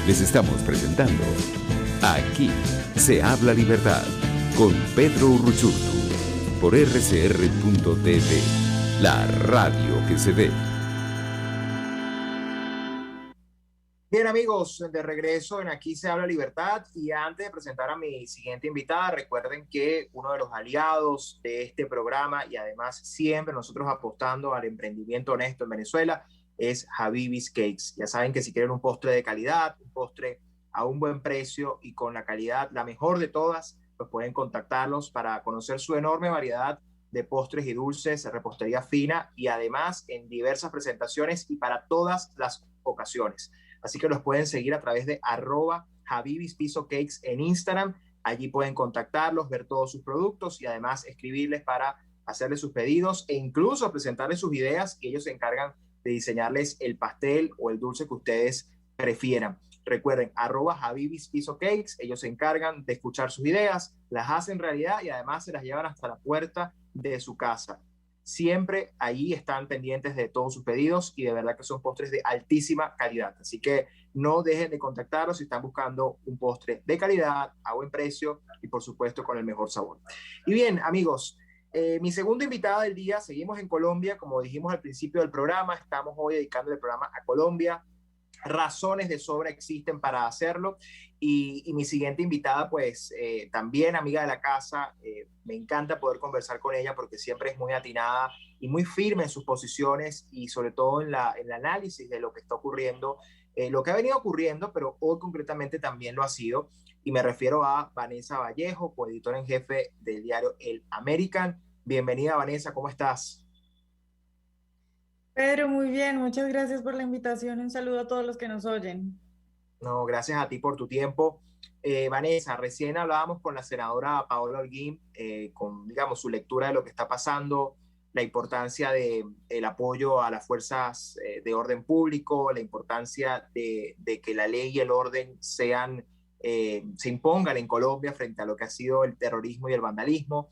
Les estamos presentando Aquí se habla libertad con Pedro Urruchurtu por rcr.tv, la radio que se ve. Bien amigos, de regreso en Aquí se habla libertad y antes de presentar a mi siguiente invitada, recuerden que uno de los aliados de este programa y además siempre nosotros apostando al emprendimiento honesto en Venezuela es Habibis Cakes. Ya saben que si quieren un postre de calidad, un postre a un buen precio y con la calidad la mejor de todas, pues pueden contactarlos para conocer su enorme variedad de postres y dulces, repostería fina y además en diversas presentaciones y para todas las ocasiones. Así que los pueden seguir a través de @HabibisPisoCakes en Instagram. Allí pueden contactarlos, ver todos sus productos y además escribirles para hacerles sus pedidos e incluso presentarles sus ideas y ellos se encargan de diseñarles el pastel o el dulce que ustedes prefieran. Recuerden, @HabibisPisoCakes, ellos se encargan de escuchar sus ideas, las hacen realidad y además se las llevan hasta la puerta de su casa. Siempre allí están pendientes de todos sus pedidos y de verdad que son postres de altísima calidad. Así que no dejen de contactarlos si están buscando un postre de calidad, a buen precio y por supuesto con el mejor sabor. Y bien, amigos, mi segunda invitada del día, seguimos en Colombia, como dijimos al principio del programa, estamos hoy dedicando el programa a Colombia. Razones de sobra existen para hacerlo y mi siguiente invitada pues también amiga de la casa, me encanta poder conversar con ella porque siempre es muy atinada y muy firme en sus posiciones y sobre todo en el análisis de lo que está ocurriendo, lo que ha venido ocurriendo, pero hoy concretamente también lo ha sido y me refiero a Vanessa Vallejo, coeditora en jefe del diario El American. Bienvenida Vanessa, ¿cómo estás? Pedro, muy bien, muchas gracias por la invitación. Un saludo a todos los que nos oyen. No, gracias a ti por tu tiempo. Vanessa, recién hablábamos con la senadora Paola Holguín, con, digamos, su lectura de lo que está pasando, la importancia del apoyo a las fuerzas de orden público, la importancia de que la ley y el orden se impongan en Colombia frente a lo que ha sido el terrorismo y el vandalismo.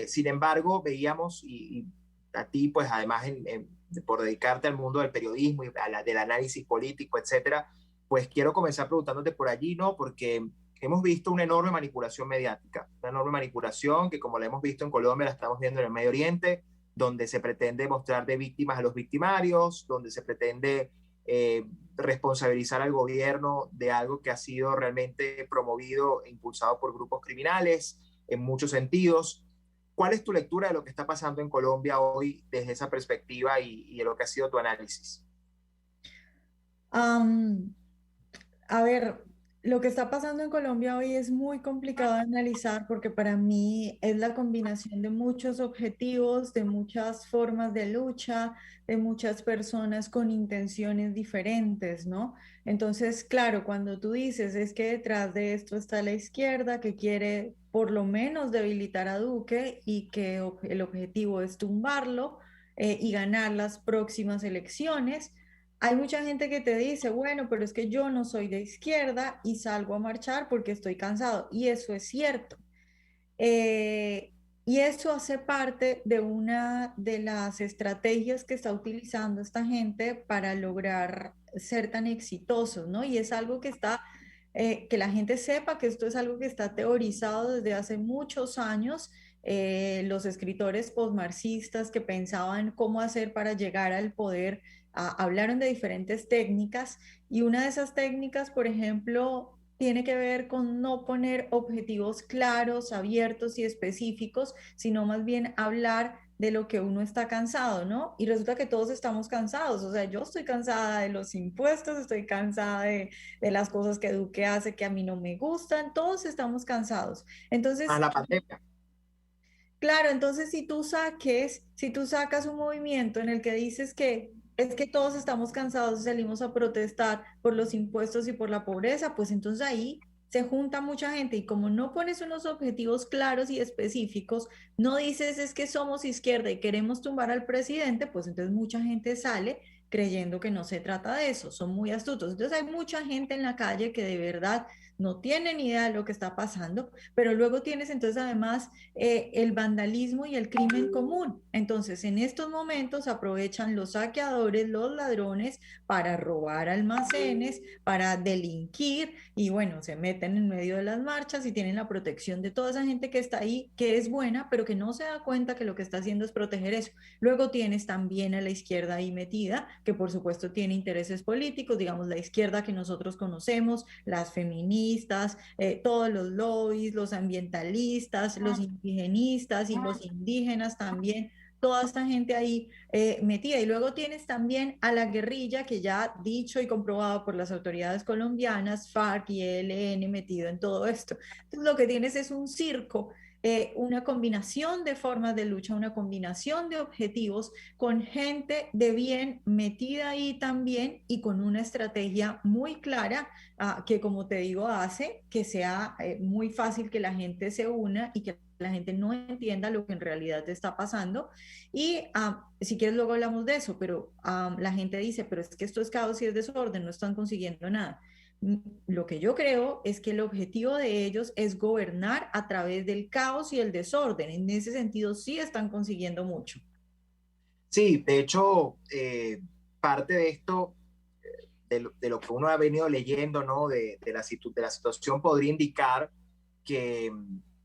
Sin embargo, veíamos, y a ti, pues además, por dedicarte al mundo del periodismo y del análisis político, etcétera, pues quiero comenzar preguntándote por allí, ¿no? Porque hemos visto una enorme manipulación mediática, una enorme manipulación que como la hemos visto en Colombia, la estamos viendo en el Medio Oriente, donde se pretende mostrar de víctimas a los victimarios, donde se pretende responsabilizar al gobierno de algo que ha sido realmente promovido e impulsado por grupos criminales en muchos sentidos. ¿Cuál es tu lectura de lo que está pasando en Colombia hoy desde esa perspectiva y de lo que ha sido tu análisis? Am, a ver, lo que está pasando en Colombia hoy es muy complicado de analizar porque para mí es la combinación de muchos objetivos, de muchas formas de lucha, de muchas personas con intenciones diferentes, ¿no? Entonces, claro, cuando tú dices es que detrás de esto está la izquierda que quiere por lo menos debilitar a Duque y que el objetivo es tumbarlo y ganar las próximas elecciones. Hay mucha gente que te dice, bueno, pero es que yo no soy de izquierda y salgo a marchar porque estoy cansado. Y eso es cierto. Y eso hace parte de una de las estrategias que está utilizando esta gente para lograr ser tan exitosos, ¿no? Y es algo que está, que la gente sepa que esto es algo que está teorizado desde hace muchos años. Los escritores postmarxistas que pensaban cómo hacer para llegar al poder, hablaron de diferentes técnicas y una de esas técnicas, por ejemplo, tiene que ver con no poner objetivos claros, abiertos y específicos, sino más bien hablar de lo que uno está cansado, ¿no? Y resulta que todos estamos cansados, o sea, yo estoy cansada de los impuestos, estoy cansada de las cosas que Duque hace que a mí no me gustan, todos estamos cansados. Más Entonces, la pandemia. claro, entonces si tú sacas un movimiento en el que dices que es que todos estamos cansados y salimos a protestar por los impuestos y por la pobreza, pues entonces ahí se junta mucha gente y como no pones unos objetivos claros y específicos, no dices es que somos izquierda y queremos tumbar al presidente, pues entonces mucha gente sale creyendo que no se trata de eso, son muy astutos. Entonces hay mucha gente en la calle que de verdad no tienen idea de lo que está pasando, pero luego tienes entonces además el vandalismo y el crimen común. Entonces, en estos momentos aprovechan los saqueadores, los ladrones, para robar almacenes, para delinquir y bueno, se meten en medio de las marchas y tienen la protección de toda esa gente que está ahí, que es buena, pero que no se da cuenta que lo que está haciendo es proteger eso. Luego tienes también a la izquierda ahí metida, que por supuesto tiene intereses políticos, digamos la izquierda que nosotros conocemos, las feministas, todos los lobbies, los ambientalistas, los indigenistas y los indígenas también, toda esta gente ahí metida. Y luego tienes también a la guerrilla, que ya dicho y comprobado por las autoridades colombianas, FARC y ELN metido en todo esto. Entonces lo que tienes es un circo, una combinación de formas de lucha, una combinación de objetivos con gente de bien metida ahí también y con una estrategia muy clara que, como te digo, hace que sea muy fácil que la gente se una y que la gente no entienda lo que en realidad está pasando. Y si quieres luego hablamos de eso, pero la gente dice, pero es que esto es caos y es desorden, no están consiguiendo nada. Lo que yo creo es que el objetivo de ellos es gobernar a través del caos y el desorden. En ese sentido sí están consiguiendo mucho. Sí, de hecho, parte de esto, de lo que uno ha venido leyendo, ¿no? De la situación podría indicar que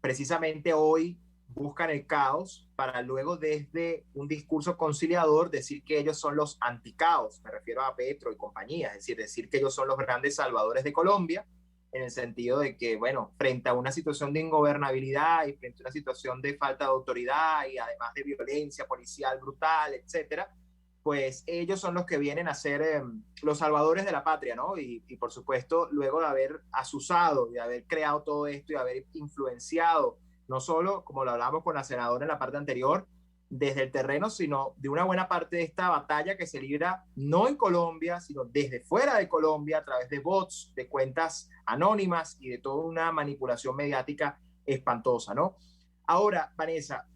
precisamente hoy buscan el caos para luego desde un discurso conciliador decir que ellos son los anticaos, me refiero a Petro y compañía, es decir que ellos son los grandes salvadores de Colombia, en el sentido de que, bueno, frente a una situación de ingobernabilidad y frente a una situación de falta de autoridad y además de violencia policial brutal, etcétera, pues ellos son los que vienen a ser los salvadores de la patria, ¿no? Y por supuesto, luego de haber asusado, de haber creado todo esto y haber influenciado, no solo, como lo hablamos con la senadora en la parte anterior, desde el terreno, sino de una buena parte de esta batalla que se libra no en Colombia, sino desde fuera de Colombia, a través de bots, de cuentas anónimas y de toda una manipulación mediática espantosa, ¿no? Ahora, Vanessa,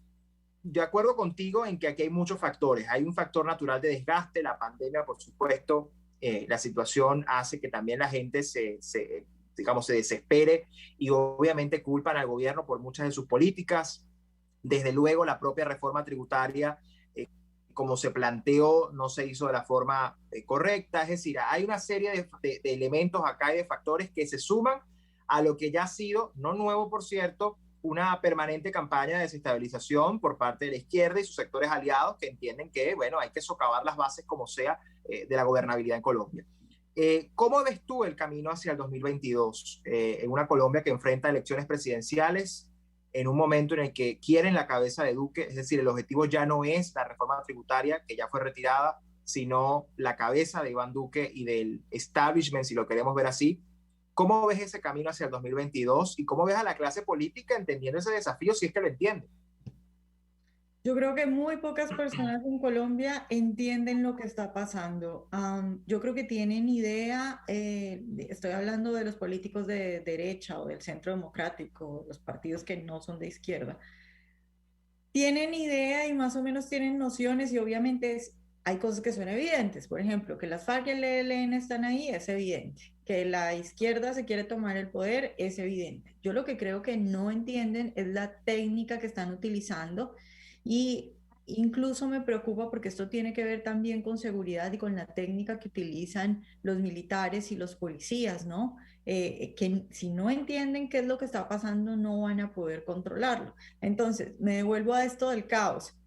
de acuerdo contigo en que aquí hay muchos factores. Hay un factor natural de desgaste, la pandemia, por supuesto, la situación hace que también la gente digamos, se desespere y obviamente culpan al gobierno por muchas de sus políticas. Desde luego, la propia reforma tributaria, como se planteó, no se hizo de la forma correcta. Es decir, hay una serie de elementos acá y de factores que se suman a lo que ya ha sido, no nuevo por cierto, una permanente campaña de desestabilización por parte de la izquierda y sus sectores aliados que entienden que, bueno, hay que socavar las bases como sea de la gobernabilidad en Colombia. ¿Cómo ves tú el camino hacia el 2022 en una Colombia que enfrenta elecciones presidenciales en un momento en el que quieren la cabeza de Duque? Es decir, el objetivo ya no es la reforma tributaria, que ya fue retirada, sino la cabeza de Iván Duque y del establishment, si lo queremos ver así. ¿Cómo ves ese camino hacia el 2022 y cómo ves a la clase política entendiendo ese desafío, si es que lo entiende? Yo creo que muy pocas personas en Colombia entienden lo que está pasando. Yo creo que tienen idea, estoy hablando de los políticos de derecha o del centro democrático, los partidos que no son de izquierda. Tienen idea y más o menos tienen nociones y obviamente hay cosas que son evidentes. Por ejemplo, que las FARC y el ELN están ahí es evidente. Que la izquierda se quiere tomar el poder es evidente. Yo lo que creo que no entienden es la técnica que están utilizando y incluso me preocupa porque esto tiene que ver también con seguridad y con la técnica que utilizan los militares y los policías, ¿no? Que si no entienden qué es lo que está pasando, no van a poder controlarlo. Entonces, me devuelvo a esto del caos.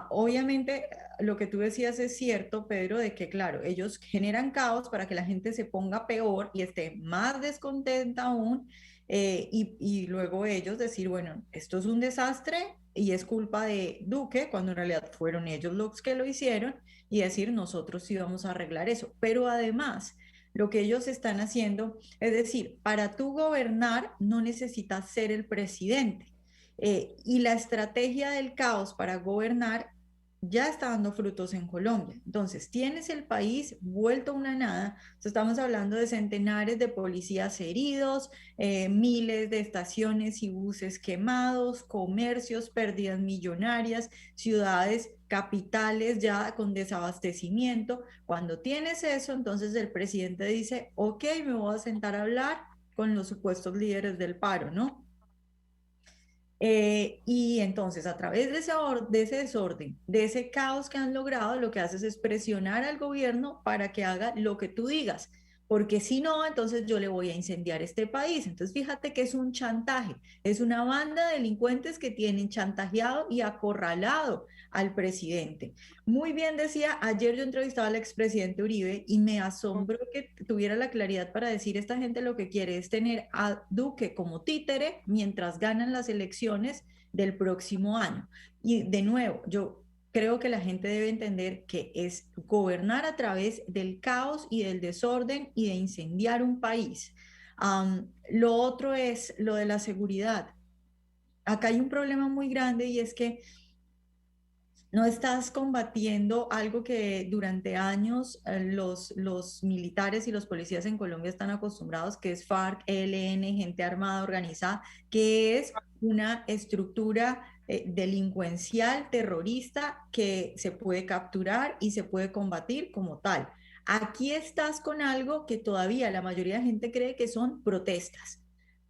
Obviamente, lo que tú decías es cierto, Pedro, de que, claro, ellos generan caos para que la gente se ponga peor y esté más descontenta aún, y luego ellos decir, bueno, esto es un desastre y es culpa de Duque, cuando en realidad fueron ellos los que lo hicieron, y decir, nosotros sí vamos a arreglar eso. Pero además, lo que ellos están haciendo es decir, para tú gobernar no necesitas ser el presidente. Y la estrategia del caos para gobernar ya está dando frutos en Colombia. Entonces, tienes el país vuelto una nada. Entonces, estamos hablando de centenares de policías heridos, miles de estaciones y buses quemados, comercios, pérdidas millonarias, ciudades capitales ya con desabastecimiento. Cuando tienes eso, entonces el presidente dice, ok, me voy a sentar a hablar con los supuestos líderes del paro, ¿no? Y entonces, a través de ese desorden, de ese caos que han logrado, lo que haces es presionar al gobierno para que haga lo que tú digas, porque si no, entonces yo le voy a incendiar este país. Entonces, fíjate que es un chantaje, es una banda de delincuentes que tienen chantajeado y acorralado al presidente. Muy bien decía, ayer yo entrevistaba al expresidente Uribe y me asombró que tuviera la claridad para decir, esta gente lo que quiere es tener a Duque como títere mientras ganan las elecciones del próximo año. Y de nuevo, yo creo que la gente debe entender que es gobernar a través del caos y del desorden y de incendiar un país. Lo otro es lo de la seguridad. Acá hay un problema muy grande y es que no estás combatiendo algo que durante años los militares y los policías en Colombia están acostumbrados, que es FARC, ELN, gente armada organizada, que es una estructura delincuencial, terrorista, que se puede capturar y se puede combatir como tal. Aquí estás con algo que todavía la mayoría de gente cree que son protestas,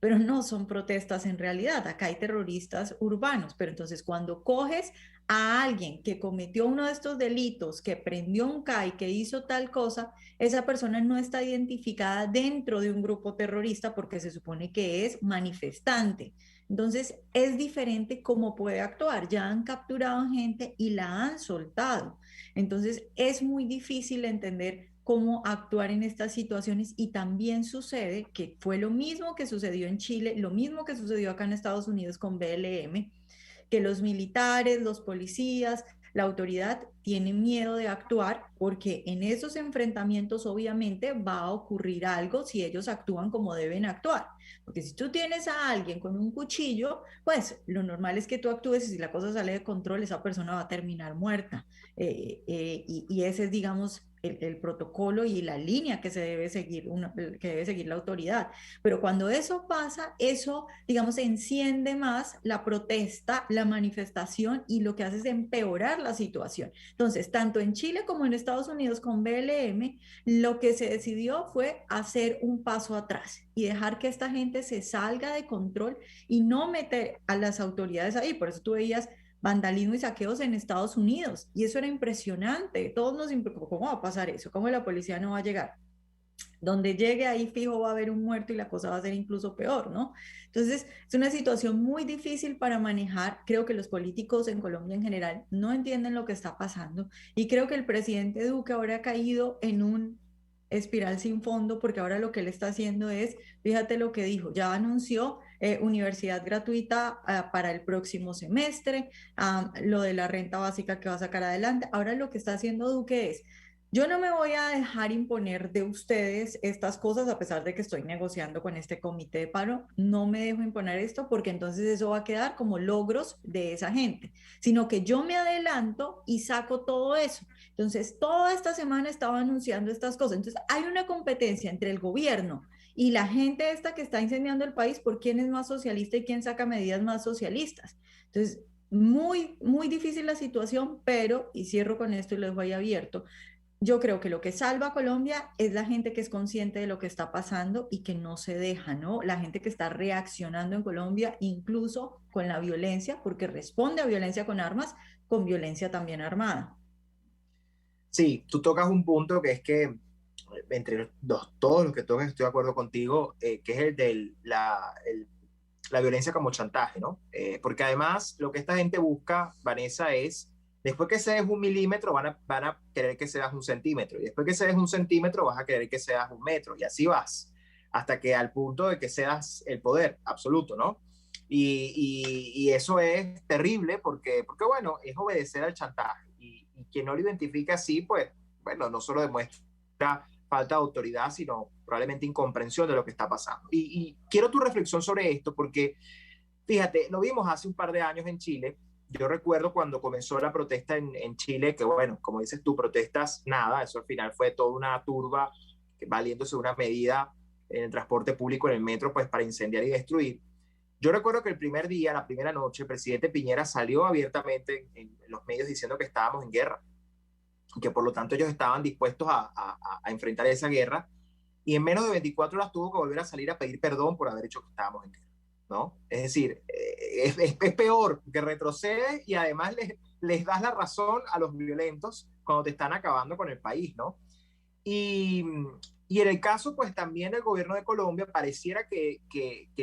pero no son protestas en realidad. Acá hay terroristas urbanos, pero entonces cuando coges a alguien que cometió uno de estos delitos, que prendió un CAI, que hizo tal cosa, esa persona no está identificada dentro de un grupo terrorista porque se supone que es manifestante. Entonces es diferente cómo puede actuar. Ya han capturado gente y la han soltado. Entonces es muy difícil entender cómo actuar en estas situaciones y también sucede que fue lo mismo que sucedió en Chile, lo mismo que sucedió acá en Estados Unidos con BLM, que los militares, los policías, la autoridad tienen miedo de actuar porque en esos enfrentamientos obviamente va a ocurrir algo si ellos actúan como deben actuar. Porque si tú tienes a alguien con un cuchillo, pues lo normal es que tú actúes y si la cosa sale de control, esa persona va a terminar muerta. Y ese es, digamos, el protocolo y la línea que se debe seguir, que debe seguir la autoridad. Pero cuando eso pasa, eso, digamos, enciende más la protesta, la manifestación y lo que hace es empeorar la situación. Entonces, tanto en Chile como en Estados Unidos con BLM, lo que se decidió fue hacer un paso atrás y dejar que esta gente se salga de control y no meter a las autoridades ahí. Por eso tú veías vandalismo y saqueos en Estados Unidos. Y eso era impresionante. Todos nos preocupó, ¿cómo va a pasar eso? ¿Cómo la policía no va a llegar? Donde llegue ahí fijo va a haber un muerto y la cosa va a ser incluso peor, ¿no? Entonces, es una situación muy difícil para manejar. Creo que los políticos en Colombia en general no entienden lo que está pasando y creo que el presidente Duque ahora ha caído en un espiral sin fondo porque ahora lo que él está haciendo es, fíjate lo que dijo, ya anunció universidad gratuita para el próximo semestre, lo de la renta básica que va a sacar adelante. Ahora lo que está haciendo Duque es, yo no me voy a dejar imponer de ustedes estas cosas a pesar de que estoy negociando con este comité de paro. No me dejo imponer esto porque entonces eso va a quedar como logros de esa gente, sino que yo me adelanto y saco todo eso. Entonces, toda esta semana estaba anunciando estas cosas. Entonces, hay una competencia entre el gobierno y la gente esta que está incendiando el país por quién es más socialista y quién saca medidas más socialistas. Entonces, muy, muy difícil la situación, pero, y cierro con esto y lo dejo ahí abierto, yo creo que lo que salva a Colombia es la gente que es consciente de lo que está pasando y que no se deja, ¿no? La gente que está reaccionando en Colombia, incluso con la violencia, porque responde a violencia con armas, con violencia también armada. Sí, tú tocas un punto que es que entre todos los que tocas estoy de acuerdo contigo, que es el de la violencia como chantaje, ¿no? Porque además lo que esta gente busca, Vanessa, es después que seas 1 milímetro van a querer que seas 1 centímetro, y después que seas 1 centímetro vas a querer que seas 1 metro, y así vas, hasta que al punto de que seas el poder absoluto, ¿no? Y eso es terrible porque, bueno, es obedecer al chantaje, y quien no lo identifica así, pues, bueno, no solo demuestra falta de autoridad, sino probablemente incomprensión de lo que está pasando. Y quiero tu reflexión sobre esto, porque fíjate, lo vimos hace un par de años en Chile. Yo recuerdo cuando comenzó la protesta en Chile, que bueno, como dices tú, protestas, nada, eso al final fue toda una turba valiéndose de una medida en el transporte público, en el metro, pues para incendiar y destruir. Yo recuerdo que el primer día, la primera noche, el presidente Piñera salió abiertamente en los medios diciendo que estábamos en guerra, que por lo tanto ellos estaban dispuestos a enfrentar esa guerra. y en menos de 24 horas tuvo que volver a salir a pedir perdón por haber hecho que estábamos en guerra, ¿no? Es decir, es peor que retrocede y además les das la razón a los violentos cuando te están acabando con el país, ¿no? Y, y en el caso, pues también del gobierno de Colombia, pareciera que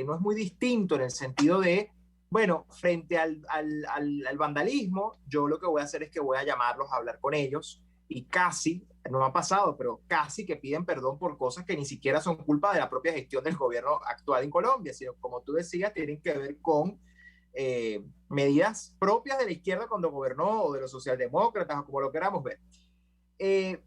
no es muy distinto en el sentido de, bueno, frente al vandalismo, yo lo que voy a hacer es que voy a llamarlos a hablar con ellos y casi, no ha pasado, pero casi que piden perdón por cosas que ni siquiera son culpa de la propia gestión del gobierno actual en Colombia, sino como tú decías, tienen que ver con medidas propias de la izquierda cuando gobernó o de los socialdemócratas o como lo queramos ver. Eh,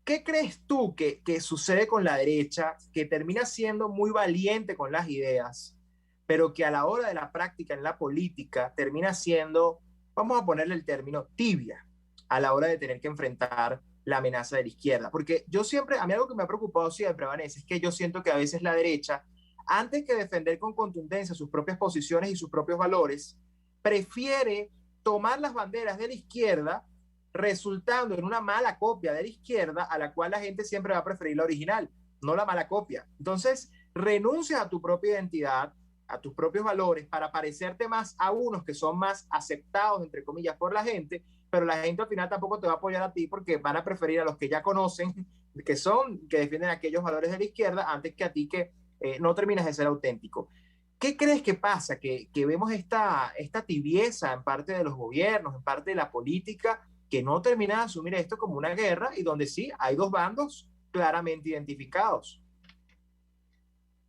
¿Qué crees tú que sucede con la derecha, que termina siendo muy valiente con las ideas, pero que a la hora de la práctica en la política termina siendo, vamos a ponerle el término, tibia, a la hora de tener que enfrentar la amenaza de la izquierda? Porque yo siempre, a mí algo que me ha preocupado siempre, Vanessa, es que yo siento que a veces la derecha, antes que defender con contundencia sus propias posiciones y sus propios valores, prefiere tomar las banderas de la izquierda, resultando en una mala copia de la izquierda a la cual la gente siempre va a preferir la original, no la mala copia. Entonces, renuncias a tu propia identidad, a tus propios valores, para parecerte más a unos que son más aceptados, entre comillas, por la gente, pero la gente al final tampoco te va a apoyar a ti porque van a preferir a los que ya conocen, que defienden aquellos valores de la izquierda, antes que a ti que no terminas de ser auténtico. ¿Qué crees que pasa? Que vemos esta tibieza en parte de los gobiernos, en parte de la política, que no termina de asumir esto como una guerra y donde sí hay dos bandos claramente identificados.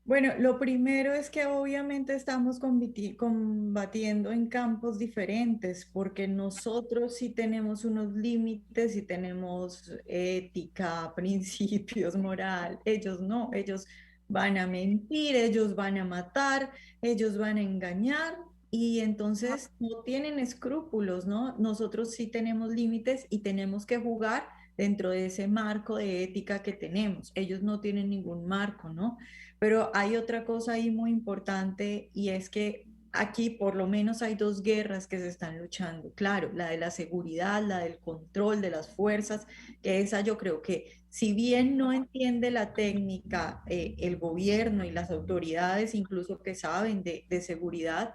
Bueno, lo primero es que obviamente estamos combatiendo en campos diferentes, porque nosotros sí tenemos unos límites y tenemos ética, principios, moral. Ellos no, ellos van a mentir, ellos van a matar, ellos van a engañar y entonces no tienen escrúpulos, ¿no? Nosotros sí tenemos límites y tenemos que jugar dentro de ese marco de ética que tenemos. Ellos no tienen ningún marco, ¿no? Pero hay otra cosa ahí muy importante y es que aquí por lo menos hay dos guerras que se están luchando. Claro, la de la seguridad, la del control de las fuerzas, que esa yo creo que si bien no entiende la técnica, el gobierno y las autoridades incluso que saben de seguridad,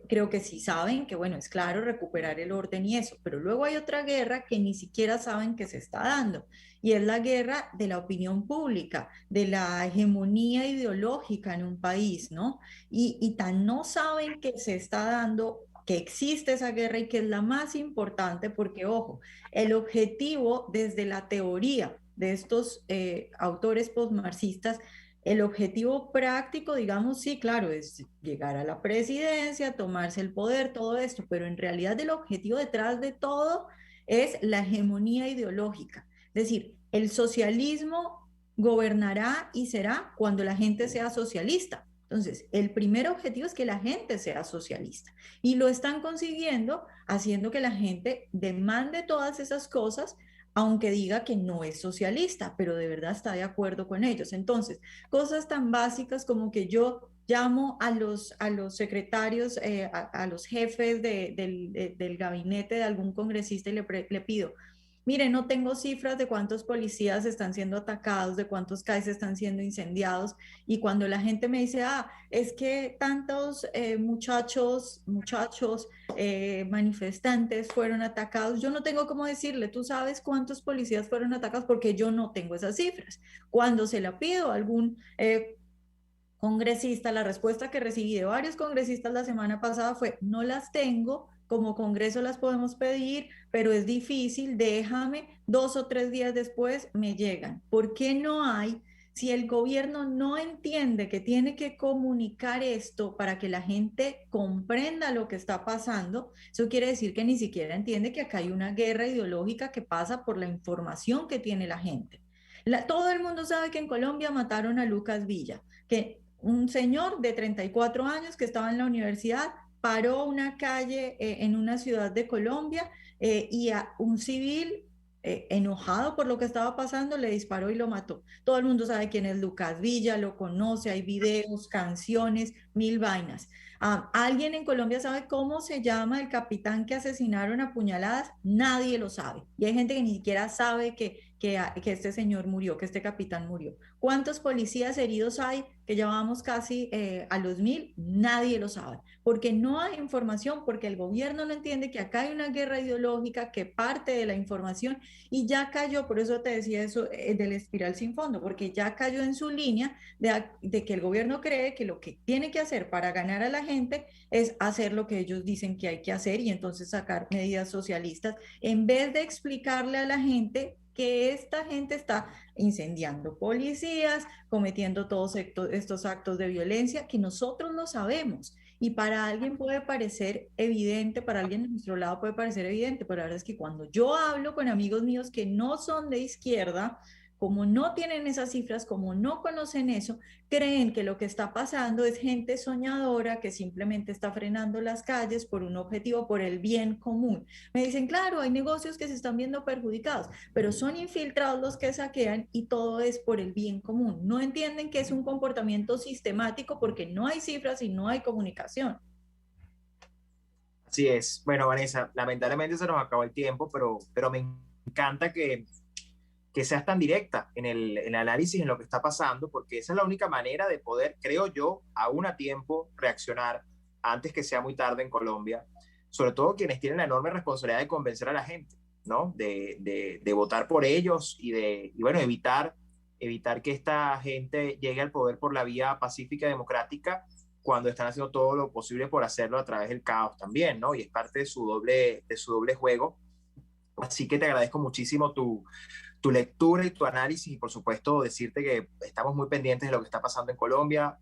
creo que sí saben que, bueno, es claro, recuperar el orden y eso, pero luego hay otra guerra que ni siquiera saben que se está dando, y es la guerra de la opinión pública, de la hegemonía ideológica en un país, ¿no? Y tan no saben que se está dando, que existe esa guerra y que es la más importante, porque, ojo, el objetivo desde la teoría de estos autores postmarxistas, el objetivo práctico, digamos, sí, claro, es llegar a la presidencia, tomarse el poder, todo esto, pero en realidad el objetivo detrás de todo es la hegemonía ideológica. Es decir, el socialismo gobernará y será cuando la gente sea socialista. Entonces, el primer objetivo es que la gente sea socialista y lo están consiguiendo haciendo que la gente demande todas esas cosas, aunque diga que no es socialista, pero de verdad está de acuerdo con ellos. Entonces, cosas tan básicas como que yo llamo a los secretarios, a los jefes del gabinete de algún congresista y le pido, mire, no tengo cifras de cuántos policías están siendo atacados, de cuántos CAIs están siendo incendiados. Y cuando la gente me dice, ah, es que tantos muchachos, manifestantes fueron atacados, yo no tengo cómo decirle, tú sabes cuántos policías fueron atacados porque yo no tengo esas cifras. Cuando se la pido a algún congresista, la respuesta que recibí de varios congresistas la semana pasada fue, no las tengo, como Congreso las podemos pedir, pero es difícil, déjame, 2 o 3 días después me llegan. ¿Por qué no hay? Si el gobierno no entiende que tiene que comunicar esto para que la gente comprenda lo que está pasando, eso quiere decir que ni siquiera entiende que acá hay una guerra ideológica que pasa por la información que tiene la gente. Todo el mundo sabe que en Colombia mataron a Lucas Villa, que un señor de 34 años que estaba en la universidad paró una calle en una ciudad de Colombia y a un civil enojado por lo que estaba pasando le disparó y lo mató. Todo el mundo sabe quién es Lucas Villa, lo conoce, hay videos, canciones, mil vainas. ¿Alguien en Colombia sabe cómo se llama el capitán que asesinaron a puñaladas? Nadie lo sabe. Y hay gente que ni siquiera sabe que este señor murió, que este capitán murió. ¿Cuántos policías heridos hay? Que ya vamos casi a los 1000, nadie lo sabe, porque no hay información, porque el gobierno no entiende que acá hay una guerra ideológica que parte de la información y ya cayó, por eso te decía eso del espiral sin fondo, porque ya cayó en su línea de que el gobierno cree que lo que tiene que hacer para ganar a la gente es hacer lo que ellos dicen que hay que hacer y entonces sacar medidas socialistas, en vez de explicarle a la gente que esta gente está incendiando policías, cometiendo todos estos actos de violencia que nosotros lo sabemos. Y para alguien puede parecer evidente, para alguien de nuestro lado puede parecer evidente, pero la verdad es que cuando yo hablo con amigos míos que no son de izquierda, como no tienen esas cifras, como no conocen eso, creen que lo que está pasando es gente soñadora que simplemente está frenando las calles por un objetivo, por el bien común. Me dicen, claro, hay negocios que se están viendo perjudicados, pero son infiltrados los que saquean y todo es por el bien común. No entienden que es un comportamiento sistemático porque no hay cifras y no hay comunicación. Así es. Bueno, Vanessa, lamentablemente se nos acabó el tiempo, pero me encanta que seas tan directa en el análisis, en lo que está pasando, porque esa es la única manera de poder, creo yo, aún a tiempo, reaccionar antes que sea muy tarde en Colombia, sobre todo quienes tienen la enorme responsabilidad de convencer a la gente, ¿no? De votar por ellos y bueno, evitar que esta gente llegue al poder por la vía pacífica y democrática cuando están haciendo todo lo posible por hacerlo a través del caos también, ¿no? Y es parte de su doble juego. Así que te agradezco muchísimo tu lectura y tu análisis y por supuesto decirte que estamos muy pendientes de lo que está pasando en Colombia.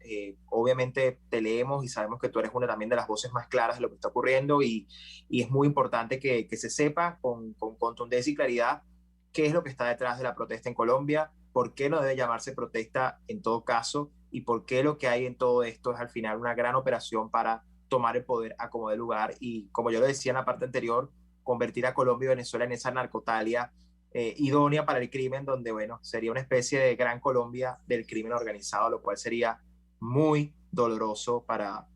Obviamente te leemos y sabemos que tú eres una también de las voces más claras de lo que está ocurriendo y es muy importante que se sepa con contundencia y claridad qué es lo que está detrás de la protesta en Colombia, por qué no debe llamarse protesta en todo caso y por qué lo que hay en todo esto es al final una gran operación para tomar el poder a como dé lugar y como yo lo decía en la parte anterior, convertir a Colombia y Venezuela en esa narcotalia idónea para el crimen, donde, bueno, sería una especie de gran Colombia del crimen organizado, lo cual sería muy doloroso para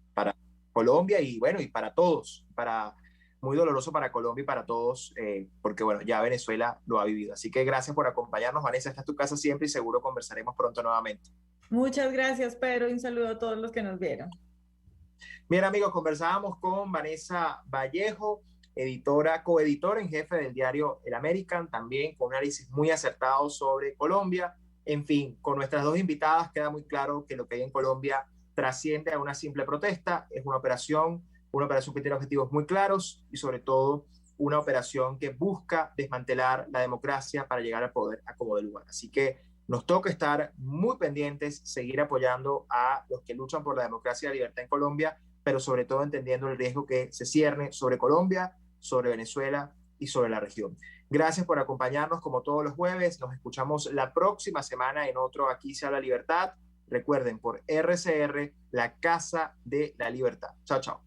Colombia y, bueno, y para todos, muy doloroso para Colombia y para todos, porque, bueno, ya Venezuela lo ha vivido. Así que gracias por acompañarnos, Vanessa, esta es tu casa siempre y seguro conversaremos pronto nuevamente. Muchas gracias, Pedro, y un saludo a todos los que nos vieron. Bien, amigos, conversábamos con Vanessa Vallejo, coeditora en jefe del diario El American, también con un análisis muy acertado sobre Colombia. En fin, con nuestras dos invitadas queda muy claro que lo que hay en Colombia trasciende a una simple protesta, es una operación que tiene objetivos muy claros y sobre todo una operación que busca desmantelar la democracia para llegar al poder a como dé lugar. Así que nos toca estar muy pendientes, seguir apoyando a los que luchan por la democracia y la libertad en Colombia, pero sobre todo entendiendo el riesgo que se cierne sobre Colombia, sobre Venezuela y sobre la región. Gracias por acompañarnos como todos los jueves. Nos escuchamos la próxima semana en otro Aquí se habla libertad. Recuerden, por RCR, la Casa de la Libertad. Chao, chao.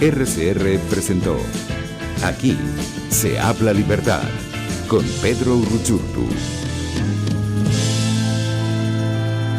RCR presentó Aquí se habla libertad con Pedro Urruchurtu.